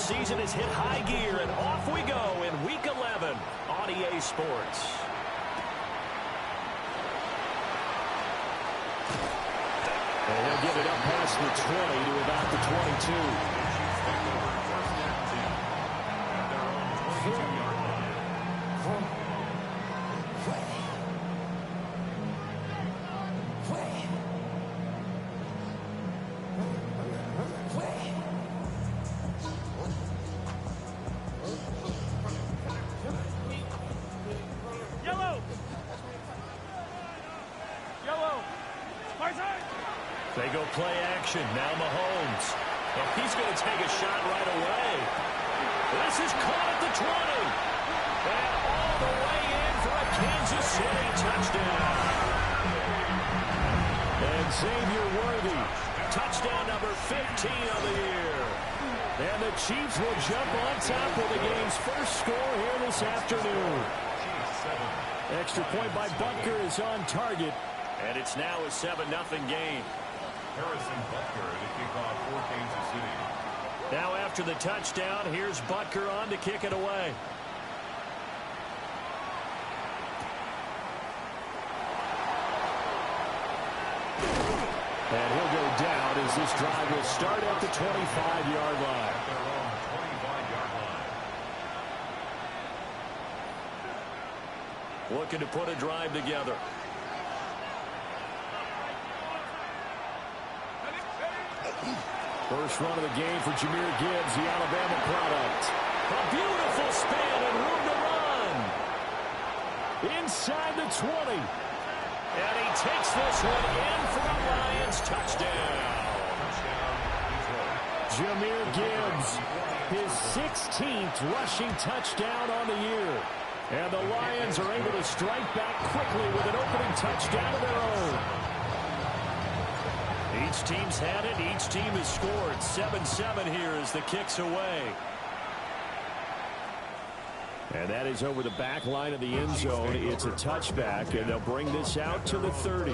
season has hit high gear, and off we go in Week 11 on EA Sports. And he'll get it up past the 20 to about the 22. They go play action. Now Mahomes. Oh, he's going to take a shot right away. This is caught at the 20. And all the way in for a Kansas City touchdown. And Xavier Worthy. Touchdown number 15 of the year. And the Chiefs will jump on top of the game's first score here this afternoon. Extra point by Butker is on target. And it's now a 7-0 game. Harrison Butker to kick off for Kansas City. Now after the touchdown, here's Butker on to kick it away. And he'll go down as this drive will start at the 25-yard line. At their own 25-yard line. Looking to put a drive together. First run of the game for Jahmyr Gibbs, the Alabama product. A beautiful spin and room to run. Inside the 20. And he takes this one in for a Lions touchdown. Jahmyr Gibbs, his 16th rushing touchdown on the year. And the Lions are able to strike back quickly with an opening touchdown of their own. Each team's had it. Each team has scored. 7-7 here as the kick's away. And that is over the back line of the end zone. It's a touchback, and they'll bring this out to the 30.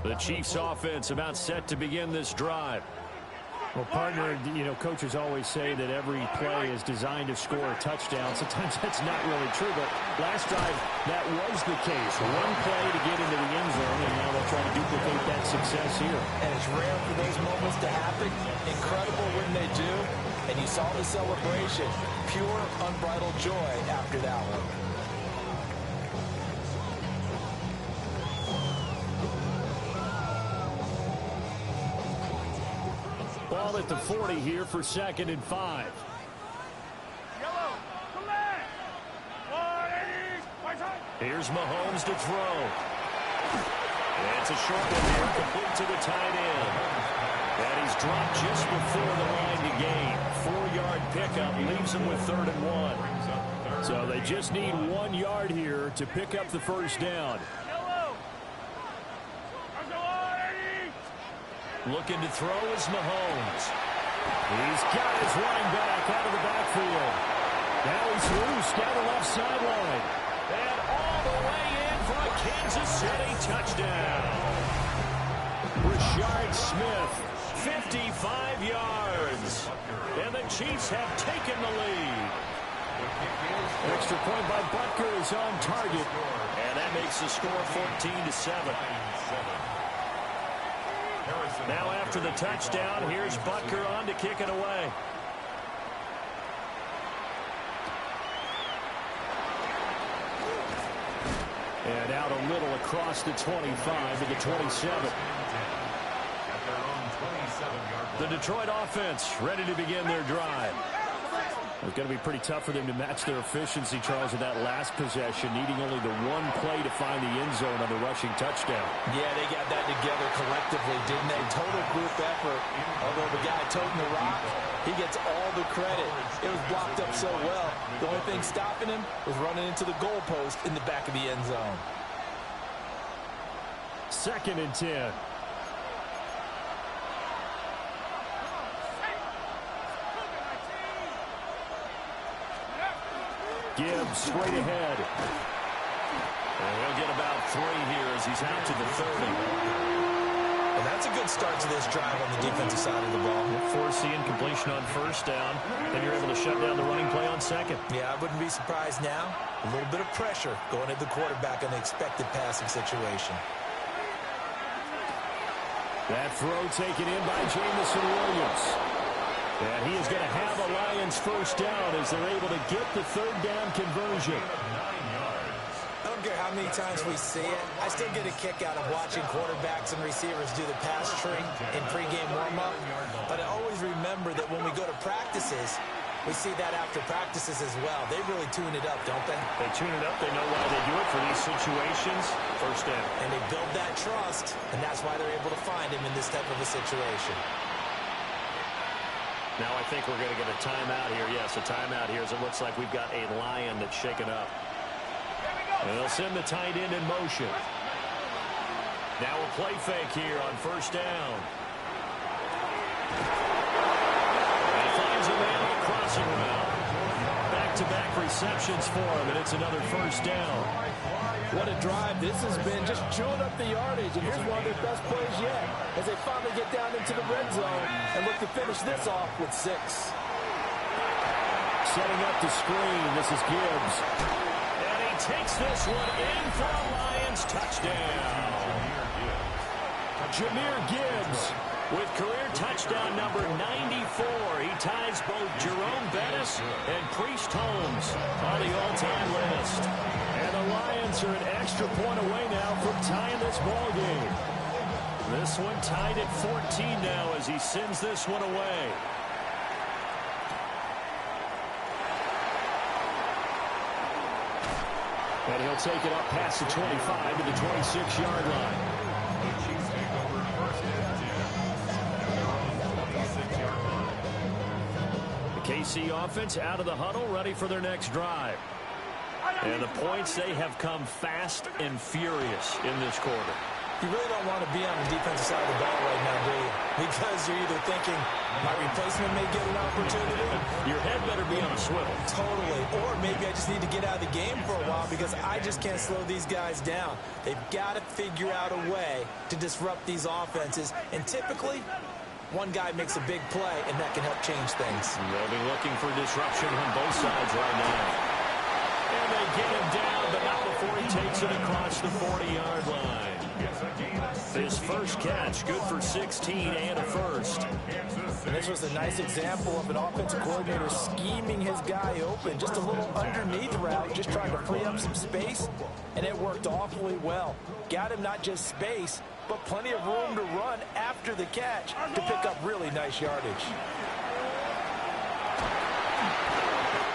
The Chiefs offense about set to begin this drive. Well, partner, coaches always say that every play is designed to score a touchdown. Sometimes that's not really true, but last drive, that was the case. One play to get into the end zone, and now they'll try to duplicate that success here. And it's rare for those moments to happen. Incredible when they do. And you saw the celebration. Pure, unbridled joy after that one. Ball at the 40 here for 2nd and 5. Here's Mahomes to throw. It's a short one here, complete to the tight end. And he's dropped just before the line to gain. 4-yard pickup leaves him with 3rd and 1. So they just need 1 yard here to pick up the first down. Looking to throw is Mahomes. He's got his running back out of the backfield. Now he's loose down the left sideline. And all the way in for a Kansas City touchdown. Rashard Smith, 55 yards. And the Chiefs have taken the lead. Extra point by Butker is on target. And that makes the score 14-7. Now after the touchdown, here's Butker on to kick it away. And out a little across the 25 to the 27. The Detroit offense ready to begin their drive. It's going to be pretty tough for them to match their efficiency, Charles, in that last possession, needing only the one play to find the end zone on the rushing touchdown. Yeah, they got that together collectively, didn't they? Total group effort. Although the guy toting the rock, he gets all the credit. It was blocked up so well. The only thing stopping him was running into the goalpost in the back of the end zone. 2nd and 10. Gibbs straight ahead. And he'll get about 3 here as he's out to the 30. And that's a good start to this drive on the defensive side of the ball. Forcing completion on first down, and you're able to shut down the running play on second. Yeah, I wouldn't be surprised now. A little bit of pressure going at the quarterback in the expected passing situation. That throw taken in by Jamison Williams. And he is going to have a Lions first down as they're able to get the third down conversion. I don't care how many times we see it. I still get a kick out of watching quarterbacks and receivers do the pass tree in pregame warm-up. But I always remember that when we go to practices, we see that after practices as well. They really tune it up, don't they? They tune it up. They know why they do it for these situations. First down. And they build that trust, and that's why they're able to find him in this type of a situation. Now I think we're going to get a timeout here. Yes, a timeout here as it looks like we've got a Lion that's shaken up. And they'll send the tight end in motion. Now a play fake here on first down. And he finds a man on a crossing route. Back-to-back receptions for him, and it's another first down. What a drive this has been, just chewing up the yardage. And here's one of their best plays yet as they finally get down into the red zone and look to finish this off with 6. Setting up the screen, this is Gibbs. Takes this one in for a Lions touchdown. Jahmyr Gibbs with career touchdown number 94. He ties both Jerome Bettis and Priest Holmes on the all-time list. And the Lions are an extra point away now from tying this ball game. This one tied at 14 now as he sends this one away. And he'll take it up past the 25 to the 26-yard line. The KC offense out of the huddle, ready for their next drive. And the points, they have come fast and furious in this quarter. You really don't want to be on the defensive side of the ball right now, do you? Because you're either thinking, my replacement may get an opportunity. Your head better be on a swivel. Totally. Or maybe I just need to get out of the game for a while because I just can't slow these guys down. They've got to figure out a way to disrupt these offenses. And typically, one guy makes a big play, and that can help change things. They'll be looking for disruption on both sides right now. And they get him down, but not before he takes it across the 40-yard line. His first catch, good for 16 and a first. And this was a nice example of an offensive coordinator scheming his guy open. Just a little underneath route, just trying to free up some space, and it worked awfully well. Got him not just space, but plenty of room to run after the catch to pick up really nice yardage.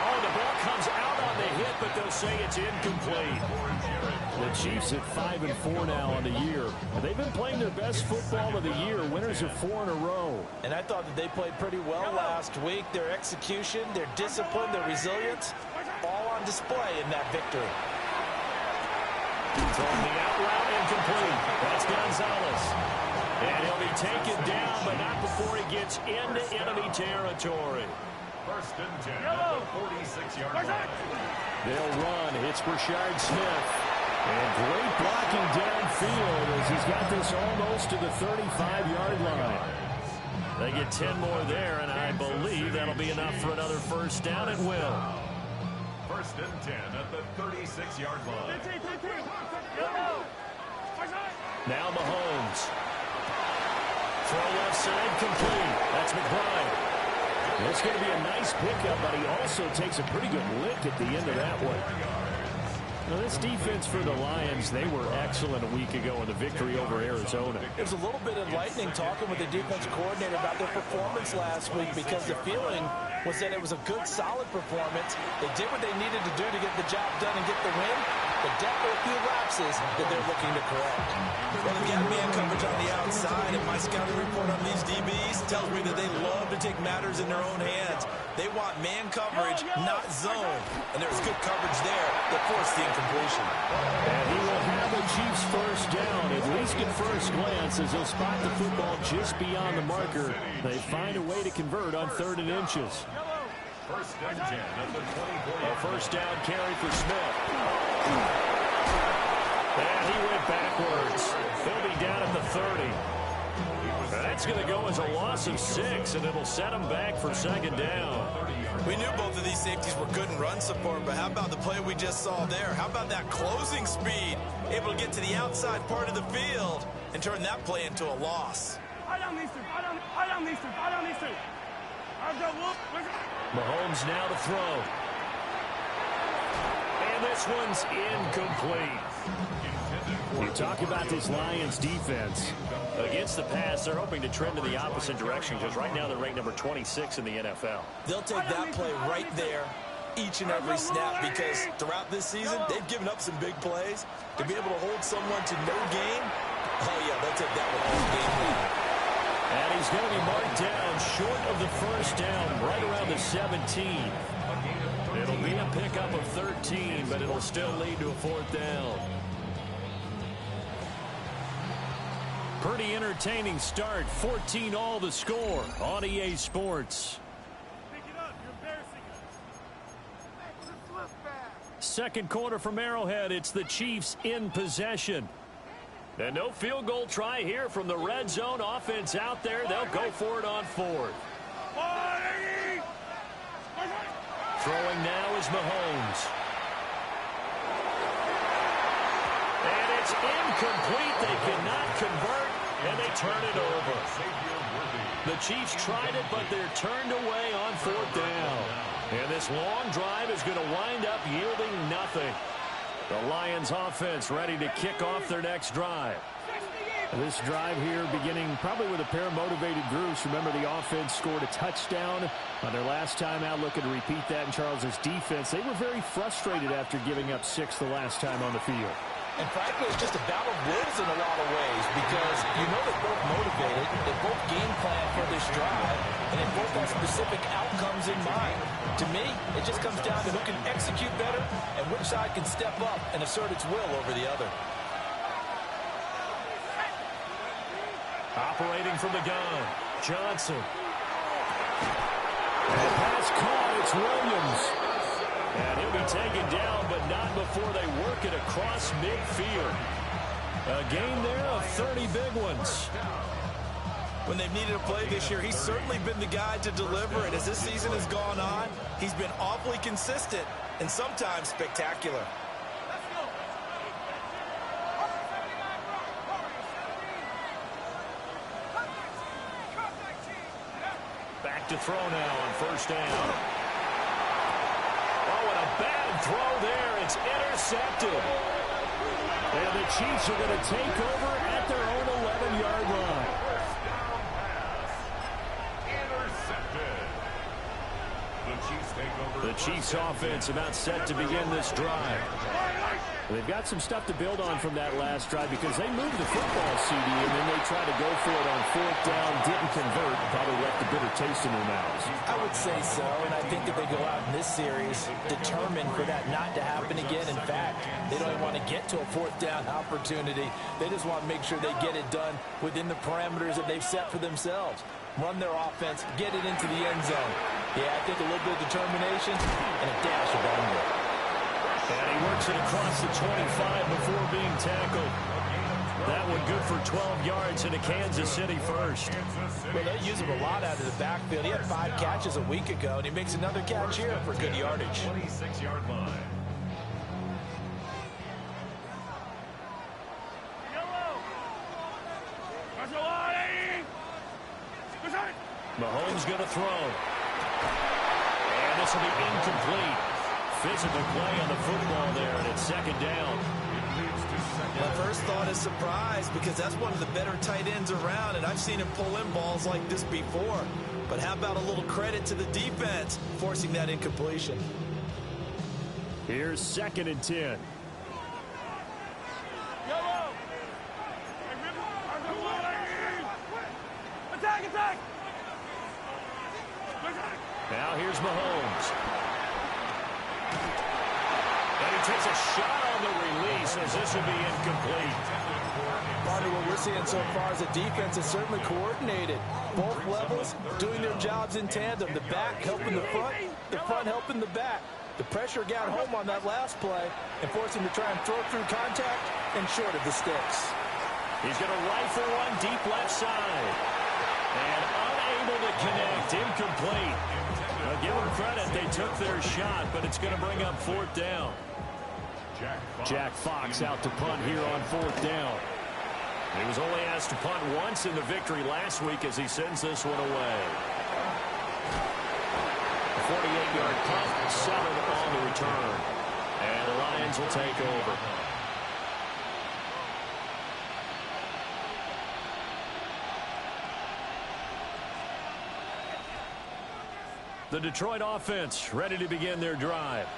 Oh, the ball comes out on the hit, but they'll say it's incomplete. The Chiefs at 5-4 now on the year. They've been playing their best football of the year. Winners of 4 in a row. And I thought that they played pretty well last week. Their execution, their discipline, their resilience, all on display in that victory. Throwing the out route incomplete. That's Gonzalez. And he'll be taken down, but not before he gets into enemy territory. First and 10 at the 46-yard line. They'll run. It's Brashard Smith. And great blocking downfield as he's got this almost to the 35-yard line. They get 10 more there, and I believe that'll be enough for another first down at will. First and 10 at the 36-yard line. Now Mahomes. Throw left side complete. That's McBride. It's going to be a nice pickup, but he also takes a pretty good lick at the end of that one. Now, this defense for the Lions, they were excellent a week ago in the victory over Arizona. It was a little bit enlightening talking with the defense coordinator about their performance last week because the feeling was that it was a good, solid performance. They did what they needed to do to get the job done and get the win, but definitely a few lapses that they're looking to correct. Well, they've got man coverage on the outside, and my scouting report on these DBs tells me that they love to take matters in their own hands. They want man coverage, not zone. And there's good coverage there that forced the incompletion. And he will have the Chiefs first down, at least at first glance, as they'll spot the football just beyond the marker. They find a way to convert on 3rd and inches. First and 10 at the 20. A first down carry for Smith. And he went backwards. He'll be down at the 30. That's going to go as a loss of 6, and it'll set him back for second down. We knew both of these safeties were good in run support, but how about the play we just saw there? How about that closing speed? Able to get to the outside part of the field and turn that play into a loss. Mahomes now to throw. And this one's incomplete. You talk about this Lions defense. Against the pass, they're hoping to trend in the opposite direction because right now they're ranked number 26 in the NFL. They'll take that play right there each and every snap because throughout this season, they've given up some big plays. To be able to hold someone to no gain, oh yeah, they'll take that one all game long. And he's going to be marked down short of the first down, right around the 17. It'll be a pickup of 13, but it'll still lead to a fourth down. Pretty entertaining start. 14-all the score on EA Sports. Second quarter from Arrowhead. It's the Chiefs in possession. And no field goal try here from the red zone. Offense out there. They'll go for it on fourth. Throwing now is Mahomes. And it's incomplete. They cannot convert, and they turn it over. The Chiefs tried it, but they're turned away on fourth down. And this long drive is going to wind up yielding nothing. The Lions offense ready to kick off their next drive. This drive here beginning probably with a pair of motivated groups. Remember, the offense scored a touchdown on their last time out, looking to repeat that in Charles's defense. They were very frustrated after giving up 6 the last time on the field. And frankly, it's just a battle of wills in a lot of ways because you know they're both motivated, they both game plan for this drive, and they both have specific outcomes in mind. To me, it just comes down to who can execute better and which side can step up and assert its will over the other. Operating from the gun, Johnson. And pass caught, it's Williams. And he'll be taken down, but not before they work it across midfield. A gain there of 30 big ones. When they've needed a play this year, he's certainly been the guy to deliver, and as this season has gone on, he's been awfully consistent and sometimes spectacular. Back to throw now on first down. Oh, and a bad throw there. It's intercepted. And the Chiefs are going to take over at their own 11-yard line. The Chiefs offense about set to begin this drive. They've got some stuff to build on from that last drive because they moved the football, CD, and then they tried to go for it on fourth down, didn't convert, probably left a bitter taste in their mouths. I would say so, and I think that they go out in this series determined for that not to happen again. In fact, they don't even want to get to a fourth down opportunity. They just want to make sure they get it done within the parameters that they've set for themselves. Run their offense, get it into the end zone. Yeah, I think a little bit of determination and a dash of anger. And he works it across the 25 before being tackled. That one good for 12 yards into Kansas City first. Well, they use him a lot out of the backfield. He had 5 catches a week ago, and he makes another catch here for good yardage. 26-yard line. Mahomes going to throw. And this will be incomplete. Physical play on the football there, and it's second down. My first thought is surprise because that's one of the better tight ends around, and I've seen him pull in balls like this before. But how about a little credit to the defense forcing that incompletion? Here's 2nd and 10. Now here's Mahomes. And he takes a shot on the release as this will be incomplete. Part of what we're seeing so far is the defense is certainly coordinated. Both levels doing their jobs in tandem. The back helping the front, the front helping the back. The pressure got home on that last play and forced him to try and throw through contact and short of the sticks. He's going to rifle one deep left side. And unable to connect. Incomplete. Now give them credit. They took their shot, but it's going to bring up fourth down. Jack Fox out to punt here on fourth down. He was only asked to punt once in the victory last week as he sends this one away. A 48-yard punt, 7 on the return. And the Lions will take over. The Detroit offense ready to begin their drive.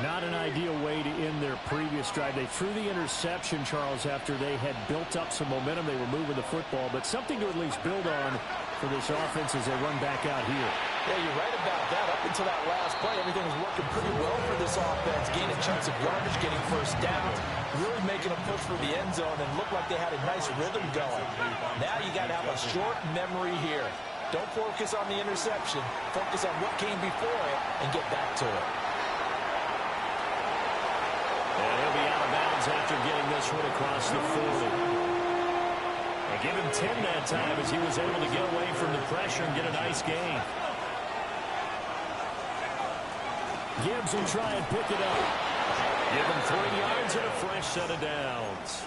Not an ideal way to end their previous drive. They threw the interception, Charles, after they had built up some momentum. They were moving the football, but something to at least build on for this offense as they run back out here. Yeah, you're right about that. Up until that last play, everything was working pretty well for this offense. Gaining chunks of yardage, getting first downs, really making a push for the end zone, and looked like they had a nice rhythm going. Now you got to have a short memory here. Don't focus on the interception. Focus on what came before it and get back to it. And he'll be out of bounds after getting this one across the 40. They give him 10 that time as he was able to get away from the pressure and get a nice gain. Gibbs will try and pick it up. Give him 3 yards and a fresh set of downs.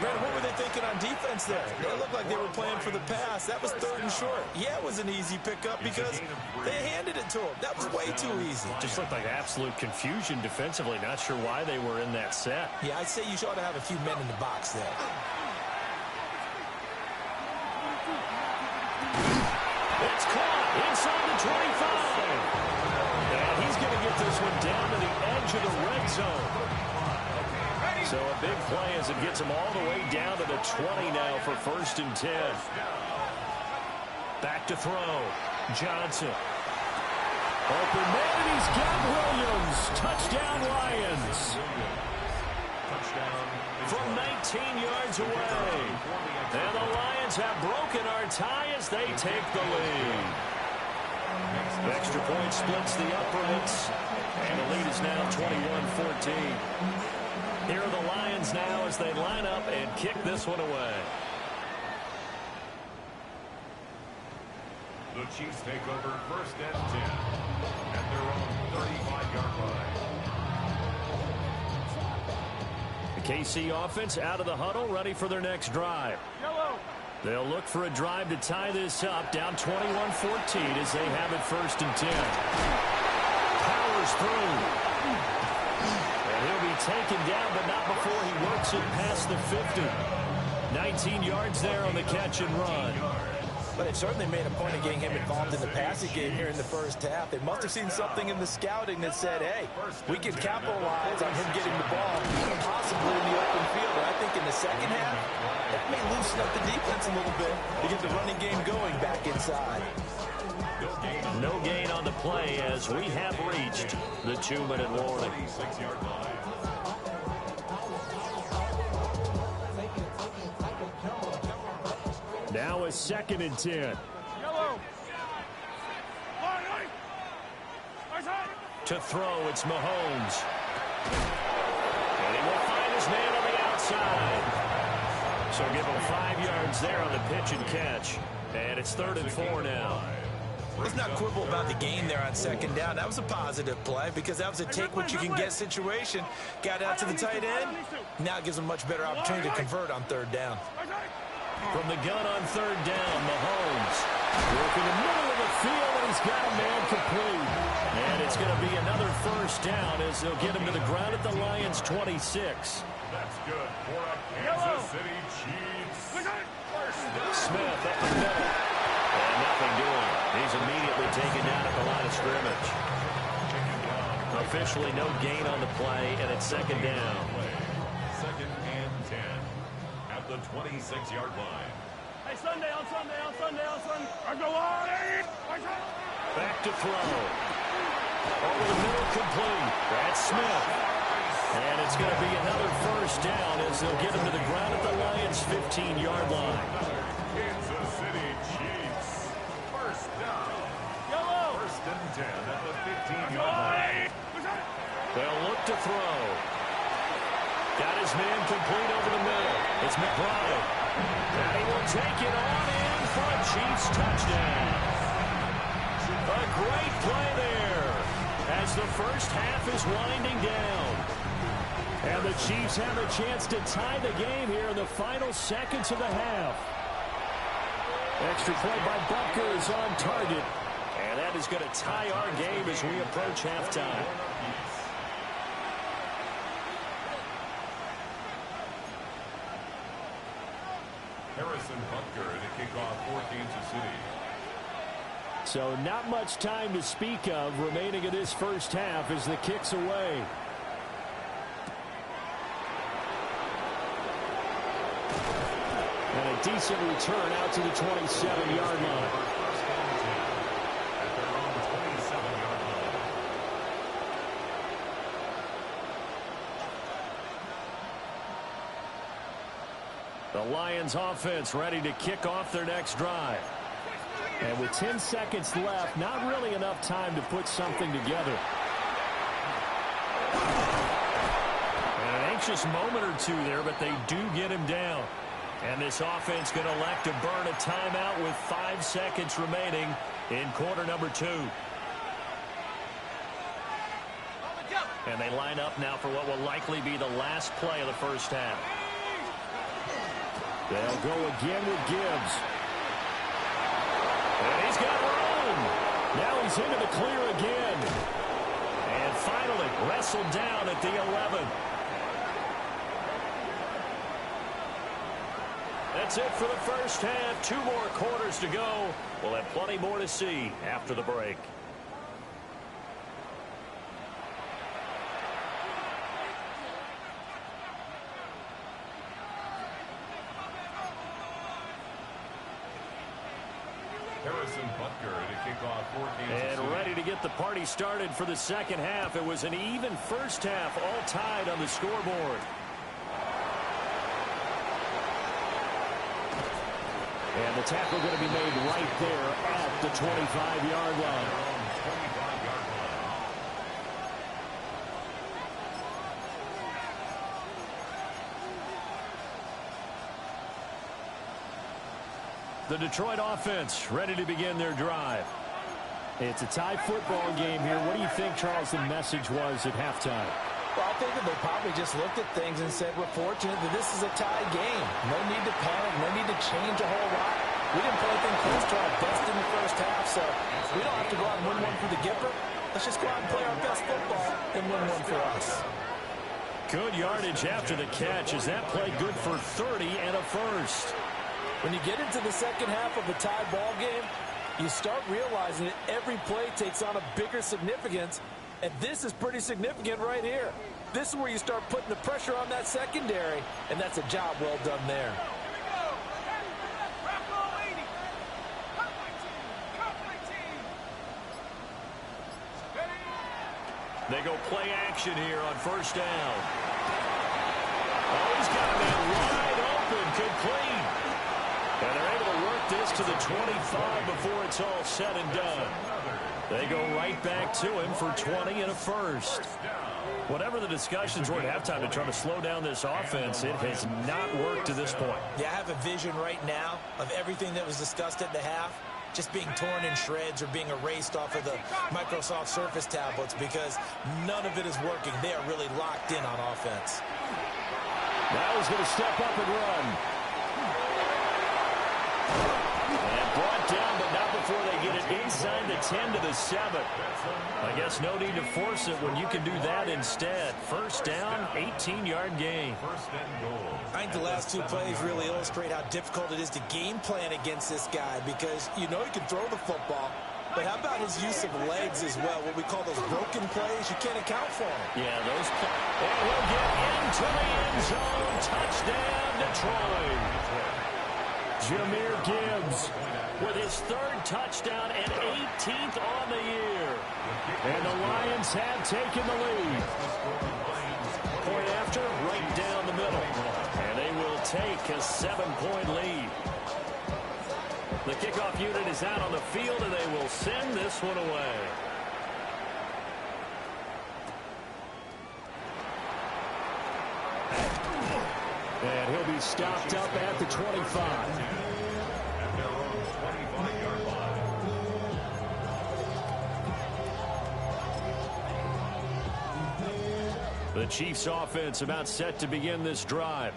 Brandon, what were they thinking on defense there? They looked like they were playing for the pass. That was third and short. Yeah, it was an easy pickup because they handed it to him. That was way too easy. Just looked like absolute confusion defensively. Not sure why they were in that set. Yeah, I'd say you ought to have a few men in the box there. It's caught inside the 25. And he's going to get this one down to the edge of the red zone. So a big play as it gets him all the way down to the 20 now for 1st and 10. Back to throw. Johnson. Open man, and he's got Williams. Touchdown, Lions. From 19 yards away. And the Lions have broken our tie as they take the lead. Extra point splits the uprights. And the lead is now 21-14. Here are the Lions now as they line up and kick this one away. The Chiefs take over 1st and 10 at their own 35-yard line. The KC offense out of the huddle, ready for their next drive. They'll look for a drive to tie this up, down 21-14 as they have it 1st and 10. Powers through. And he'll be taken down, but not before he works it past the 50. 19 yards there on the catch and run. But they've certainly made a point of getting him involved in the passing game here in the first half. They must have seen something in the scouting that said, hey, we can capitalize on him getting the ball, possibly in the open field. But I think in the second half, that may loosen up the defense a little bit to get the running game going back inside. No gain on the play as we have reached the 2-minute warning. Now a 2nd and 10. To throw, it's Mahomes. And he will find his man on the outside. So give him 5 yards there on the pitch and catch. And it's 3rd and 4 now. Let's not quibble about the gain there on 2nd down. That was a positive play because that was a take-what-you-can-get situation. Got out to the tight end. Now it gives him a much better opportunity to convert on 3rd down. From the gun on 3rd down, Mahomes. Working the middle of the field, and he's got a man complete. And it's going to be another 1st down as they'll get him to the ground at the Lions' 26. That's good for a Kansas City Chiefs. Smith up the middle. And nothing doing. He's immediately taken down at the line of scrimmage. Officially no gain on the play, and it's 2nd down. 2nd and 10 at the 26-yard line. Hey, Sunday, on Sunday. I go on. Back to throw. Over the middle, complete. That's Smith. And it's going to be another 1st down as they'll get him to the ground at the Lions' 15-yard line. Kansas City Chiefs. 1st down. 1st and 10 at the 15-yard line. They'll look to throw. Got his man complete over the middle. It's McBride. And he will take it on in for a Chiefs touchdown. A great play there as the first half is winding down. And the Chiefs have a chance to tie the game here in the final seconds of the half. Extra play by Butker is on target. And that is going to tie our game as we approach halftime. Harrison Butker to kick off for Kansas City. So not much time to speak of remaining in this first half as the kick's away. And a decent return out to the 27-yard line. At their own 27-yard line. The Lions offense ready to kick off their next drive. And with 10 seconds left, not really enough time to put something together. And an anxious moment or two there, but they do get him down. And this offense going to elect to burn a timeout with 5 seconds remaining in quarter number 2. And they line up now for what will likely be the last play of the first half. They'll go again with Gibbs. And he's got room. Now he's into the clear again. And finally wrestled down at the 11. That's it for the first half. 2 more quarters to go. We'll have plenty more to see after the break. Harrison Butker to kick off for Kansas City. And ready to get the party started for the second half. It was an even first half, all tied on the scoreboard. And the tackle going to be made right there at the 25-yard line. 25-yard line. The Detroit offense ready to begin their drive. It's a tie football game here. What do you think, Charles, the message was at halftime? Well, I think that they probably just looked at things and said, we're fortunate that this is a tie game. No need to panic, no need to change a whole lot. We didn't play anything close to our best in the first half, so we don't have to go out and win one for the Gipper. Let's just go out and play our best football and win one for us. Good yardage after the catch. Is that play good for 30 and a first? When you get into the second half of a tie ball game, you start realizing that every play takes on a bigger significance, and this is pretty significant right here. This is where you start putting the pressure on that secondary, and that's a job well done there. They go play action here on first down. Oh, he's got a man wide open, complete. And they're able to work this to the 25 before it's all said and done. They go right back to him for 20 and a first. Whatever the discussions were at halftime to try to slow down this offense, it has not worked to this point. Yeah, I have a vision right now of everything that was discussed at the half just being torn in shreds or being erased off of the Microsoft Surface tablets because none of it is working. They are really locked in on offense. Now he's going to step up and run. And brought down, but not before they get it inside the 10 to the 7. I guess no need to force it when you can do that instead. First down, 18-yard gain. First and goal. I think the last 2 plays really illustrate how difficult it is to game plan against this guy because you know he can throw the football, but how about his use of legs as well, what we call those broken plays? You can't account for them. Yeah, those plays. And he'll get into the end zone. Touchdown, Detroit. Jahmyr Gibbs With his 3rd touchdown and 18th on the year. And the Lions have taken the lead. Point after, right down the middle. And they will take a 7-point lead. The kickoff unit is out on the field, and they will send this one away. And he'll be stopped up at the 25. At their own 25-yard line. The Chiefs offense about set to begin this drive.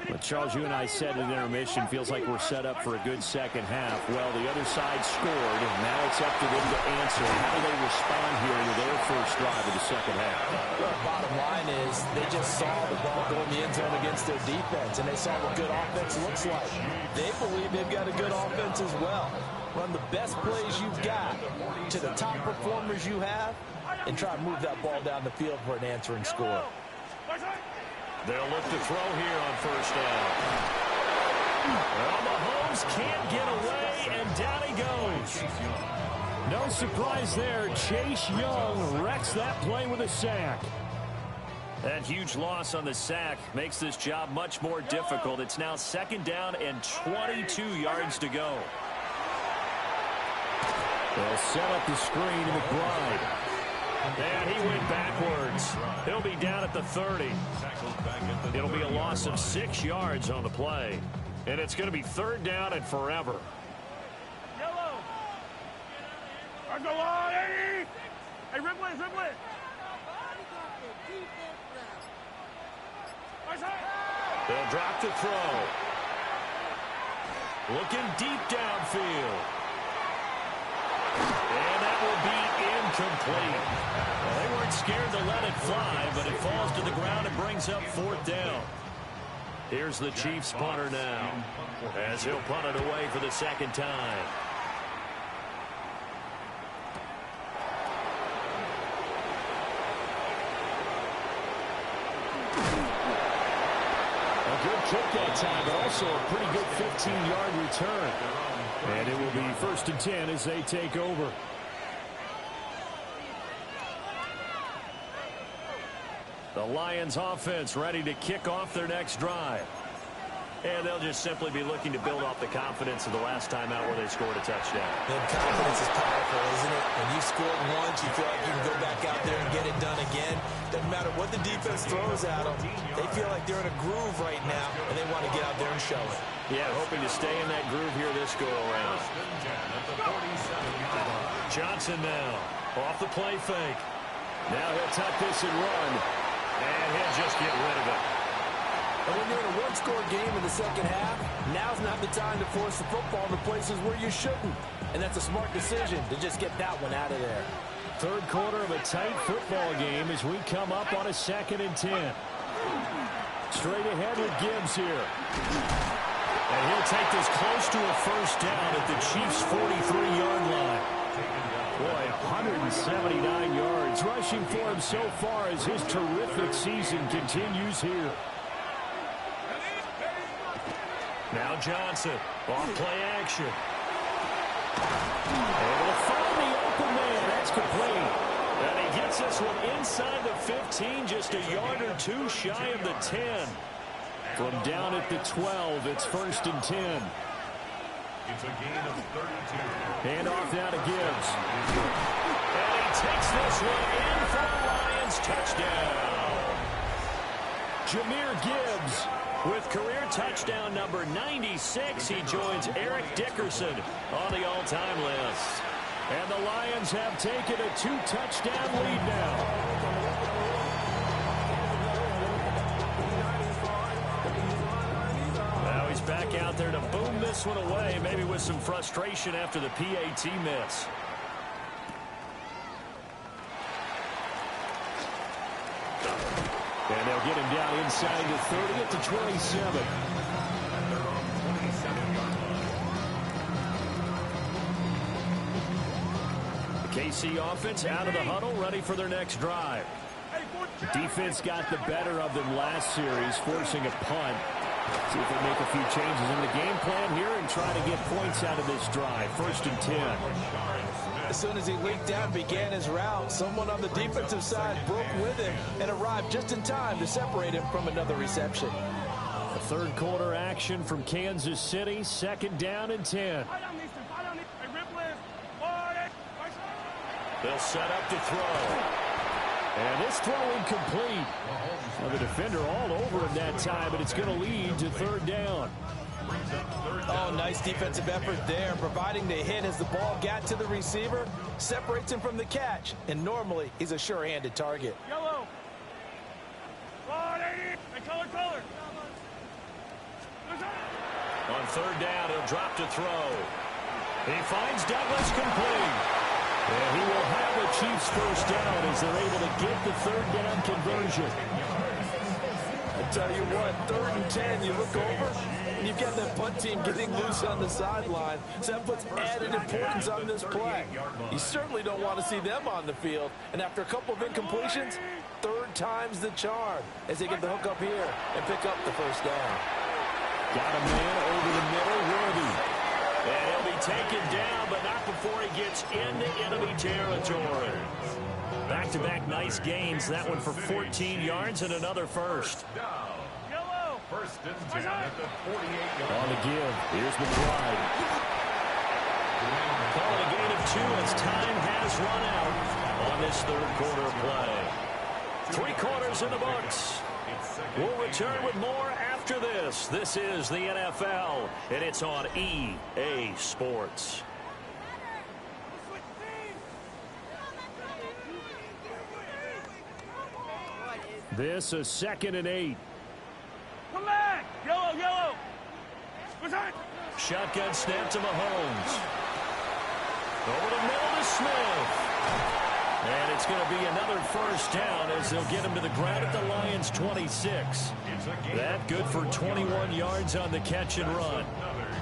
But Charles, you and I said at intermission, feels like we're set up for a good second half. Well, the other side scored, and now it's up to them to answer. How do they respond here to their first drive of the second half? Well, bottom line is they just saw the ball go in the end zone against their defense, and they saw what good offense looks like. They believe they've got a good offense as well. Run the best plays you've got to the top performers you have, and try to move that ball down the field for an answering score. They'll look to throw here on first down. Well, Mahomes can't get away, and down he goes. No surprise there. Chase Young wrecks that play with a sack. That huge loss on the sack makes this job much more difficult. It's now second down and 22 yards to go. They'll set up the screen to McBride. And he went backwards. He'll be down at the 30. It'll be a loss of 6 yards on the play. And it's going to be third down and forever. Yellow. I go on. Hey, Ripley, Ripley. They'll drop the throw. Looking deep downfield. And that will be incomplete. Well, they weren't scared to let it fly, but it falls to the ground and brings up fourth down. Here's the Chiefs punter now, as he'll punt it away for the second time. A good kick that time, but also a pretty good 15-yard return. And it will be first and 10 as they take over. The Lions offense ready to kick off their next drive. And they'll just simply be looking to build off the confidence of the last time out where they scored a touchdown. And confidence is powerful, isn't it? When you scored once, you feel like you can go back out there and get it done again. Doesn't matter what the defense throws at them. They feel like they're in a groove right now, and they want to get out there and show it. Yeah, hoping to stay in that groove here this go-around. Johnson now, off the play fake. Now he'll tuck this and run. And he'll just get rid of it. And when you're in a one-score game in the second half, now's not the time to force the football into places where you shouldn't. And that's a smart decision to just get that one out of there. Third quarter of a tight football game as we come up on a second and 10. Straight ahead with Gibbs here. And he'll take this close to a first down at the Chiefs' 43-yard line. Boy, 179 yards rushing for him so far as his terrific season continues here. Now Johnson, off play action. Able to find the open man. That's complete. And he gets this one inside the 15, just a yard or two shy of the 10. From down at the 12, it's first and 10. It's a gain of 32. Hand off now to Gibbs. And he takes this one in for the Lions touchdown. Jahmyr Gibbs. With career touchdown number 96, he joins Eric Dickerson on the all-time list. And the Lions have taken a 2-touchdown lead now. He's back out there to boom this one away, maybe with some frustration after the PAT miss. And they'll get him down inside the 30 at the 27. The KC offense out of the huddle, ready for their next drive. The defense got the better of them last series, forcing a punt. See if they make a few changes in the game plan here and try to get points out of this drive. First and 10. As soon as he leaked out and began his route, someone on the defensive side broke with him and arrived just in time to separate him from another reception. A third quarter action from Kansas City. Second down and 10. They'll set up to throw. And this throw incomplete. Well, the defender all over him that time, but it's going to lead to third down. Oh, nice defensive effort there, providing the hit as the ball got to the receiver, separates him from the catch, and normally he's a sure-handed target. Yellow. Hey, color. On third down, he'll drop to throw. He finds Douglas complete. And he will have the Chiefs first down as they're able to get the third down conversion. I tell you what, 3rd and 10, you look over, and you've got that punt team getting loose on the sideline. So that puts added importance on this play. You certainly don't want to see them on the field. And after a couple of incompletions, 3rd time's the charm as they get the hook up here and pick up the first down. Got a man over the middle, Worthy. And he'll be taken down, but not before he gets into enemy territory. Back-to-back nice gains. That one for 14 yards and another first. Yellow. First and 10 at the 48-yard line. On the give. Here's McBride. Call it a gain of 2 as time has run out on this third quarter play. 3 quarters in the books. We'll return with more after this. This is the NFL, and it's on EA Sports. This is 2nd and 8. Come back. Yellow. Shotgun snap to Mahomes. Over the middle to Smith. And it's going to be another first down as they'll get him to the ground at the Lions' 26. That good for 21 yards on the catch and run.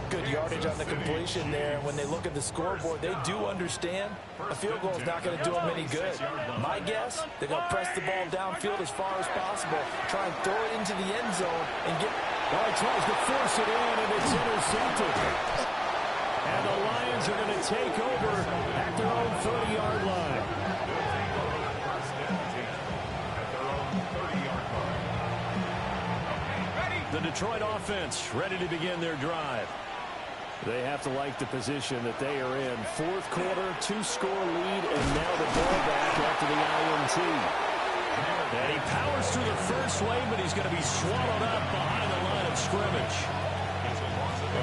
Good yardage on the completion there. When they look at the scoreboard, they do understand a field goal is not going to do them any good. My guess, they're going to press the ball downfield as far as possible, try and throw it into the end zone and get... Well, he tries to force it in, and it's intercepted. And the Lions are going to take over at their own 30-yard line. The Detroit offense ready to begin their drive. They have to like the position that they are in. 4th quarter, 2-score lead, and now the ball back after the INT. And he powers through the first wave, but he's going to be swallowed up behind the line of scrimmage.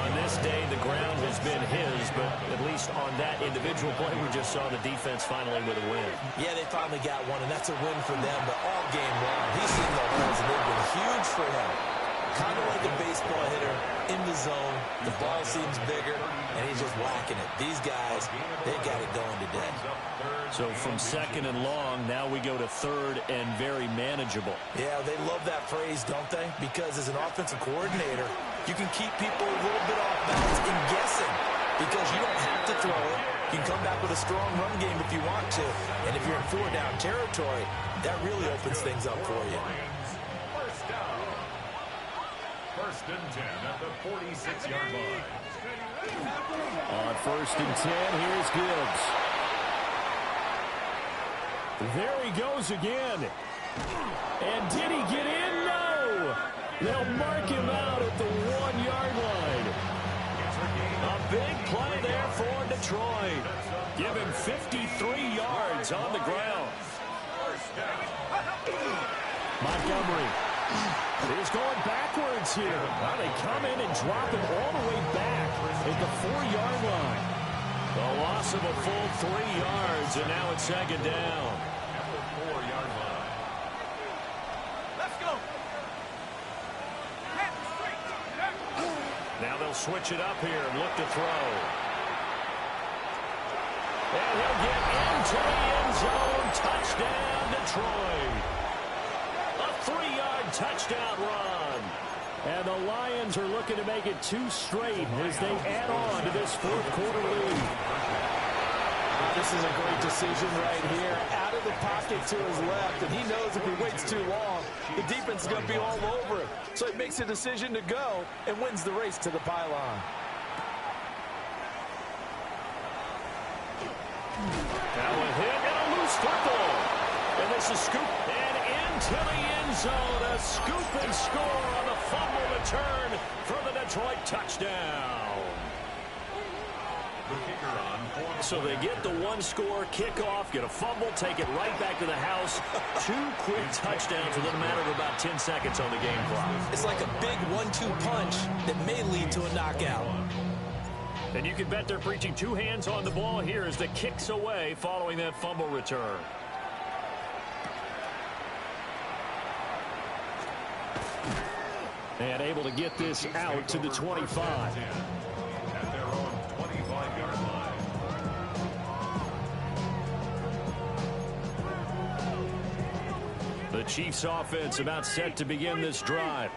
On this day, the ground has been his, but at least on that individual play, we just saw the defense finally with a win. Yeah, they finally got one, and that's a win for them, but all game long, he's seen the holes, and they've been huge for him. Kind of like a baseball hitter in the zone. The ball seems bigger, and he's just whacking it. These guys, they've got it going today. So from 2nd and long, now we go to 3rd and very manageable. Yeah, they love that phrase, don't they? Because as an offensive coordinator, you can keep people a little bit off balance and guessing because you don't have to throw it. You can come back with a strong run game if you want to. And if you're in 4-down territory, that really opens things up for you. First and 10 at the 46-yard line. On 1st and 10, here's Gibbs. There he goes again. And did he get in? No! They'll mark him out at the 1-yard line. A big play there for Detroit. Give him 53 yards on the ground. Montgomery. He's going backwards here. Well, they come in and drop him all the way back at the 4-yard line. The loss of a full 3 yards, and now it's 2nd down. At the 4-yard line. Let's go. Now they'll switch it up here and look to throw. And he'll get into the end zone. Touchdown, Detroit. A 3-yard touchdown run. And the Lions are looking to make it 2 straight as they add on to this 4th quarter lead. This is a great decision right here. Out of the pocket to his left, and he knows if he waits too long, the defense is going to be all over him. So he makes a decision to go and wins the race to the pylon. Now a hit and a loose football. And this is scoop and into the end zone. A scoop and score on the fumble return for the Detroit touchdown. The kicker on. So they get the one-score kickoff, get a fumble, take it right back to the house. 2 quick touchdowns within a matter of about 10 seconds on the game clock. It's like a big 1-2 punch that may lead to a knockout. And you can bet they're preaching 2 hands on the ball here as the kick's away following that fumble return. And able to get this out to the 25. At their own 25-yard line. The Chiefs offense about set to begin this drive.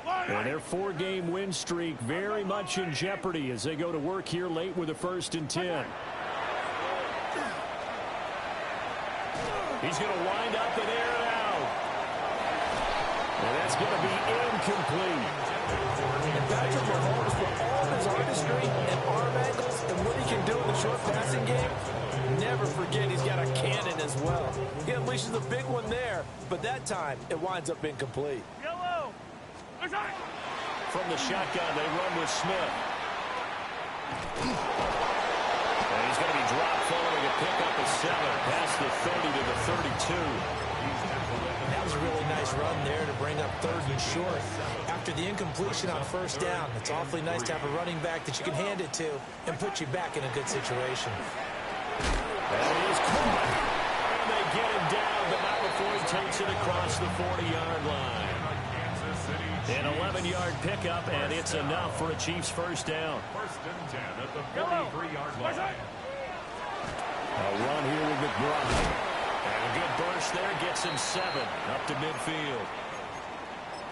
And their 4-game win streak very much in jeopardy as they go to work here late with a 1st and 10. He's going to wind up and air it out. And that's going to be incomplete. And Patrick Mahomes, for all of his artistry and arm angles and what he can do in the short passing game, never forget he's got a cannon as well. He unleashes a big one there, but that time it winds up incomplete. Yellow. From the shotgun, they run with Smith. And he's going to be dropped following a pickup of 7 past the 30 to the 32. That was a really nice run there to bring up 3rd and short. After the incompletion on 1st down, it's awfully nice to have a running back that you can hand it to and put you back in a good situation. And he is caught. And they get him down, but not before he takes it across the 40-yard line. An 11-yard pickup, and it's enough for a Chiefs 1st down. 1st and 10 at the 43-yard line. A run here with McBride. And a good burst there gets him 7 up to midfield.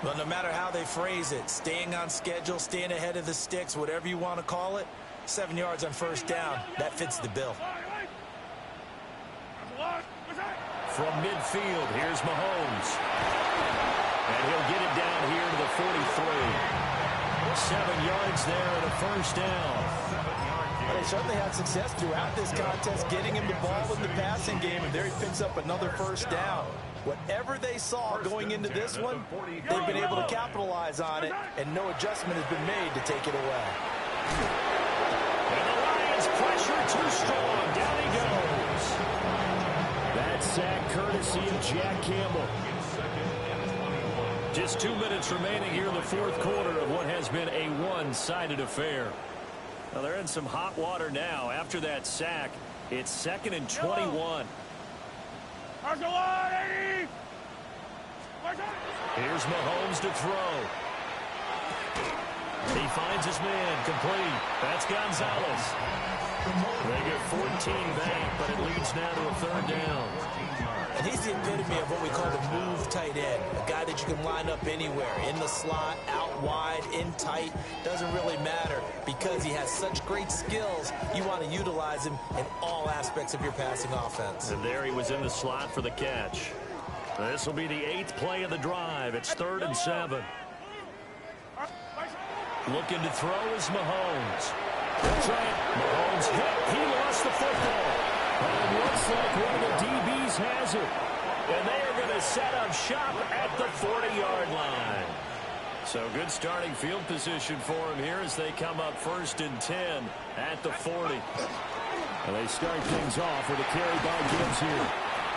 Well, no matter how they phrase it, staying on schedule, staying ahead of the sticks, whatever you want to call it, 7 yards on 1st down, that fits the bill. From midfield, here's Mahomes. And he'll get it down here to the 43. 7 yards there and a 1st down. They certainly had success throughout this contest, getting him the ball in the passing game, and there he picks up another 1st down. Whatever they saw going into this one, they've been able to capitalize on it, and no adjustment has been made to take it away. And the Lions pressure too strong. Down he goes. That sack courtesy of Jack Campbell. Just 2 minutes remaining here in the 4th quarter of what has been a one-sided affair. Well, they're in some hot water now. After that sack, it's 2nd and 21. Here's Mahomes to throw. He finds his man, complete. That's Gonzalez. They get 14 back, but it leads now to a 3rd down. And he's the epitome of what we call the move tight end, a guy that you can line up anywhere, in the slot, out wide, in tight, doesn't really matter because he has such great skills. You want to utilize him in all aspects of your passing offense. And there he was in the slot for the catch. This will be the 8th play of the drive. It's 3rd and 7. Looking to throw is Mahomes. That's right. Mahomes hit. He lost the football. And it looks like one of the DBs has it. And they are going to set up shop at the 40-yard line. So good starting field position for him here as they come up 1st and 10 at the 40. And they start things off with a carry by Gibbs here.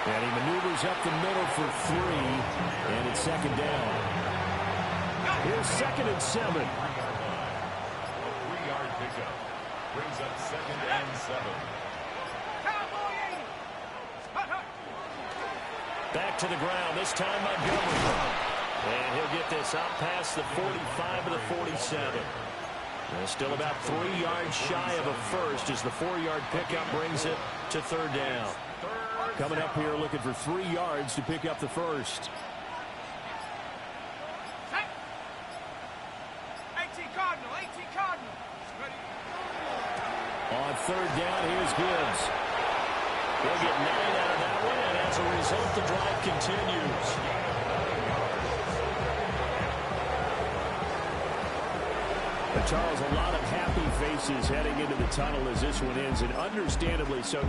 And he maneuvers up the middle for 3. And it's 2nd down. Here's 2nd and 7. 3-yard pickup. Brings up 2nd and 7. Back to the ground, this time Montgomery. And he'll get this out past the 45 to the 47. And still about 3 yards shy of a first as the 4-yard pickup brings it to 3rd down. Coming up here looking for 3 yards to pick up the first. On 3rd down, here's Gibbs. He'll get 9 out of that one, and as a result, the drive continues. But Charles, a lot of happy faces heading into the tunnel as this one ends, and understandably so.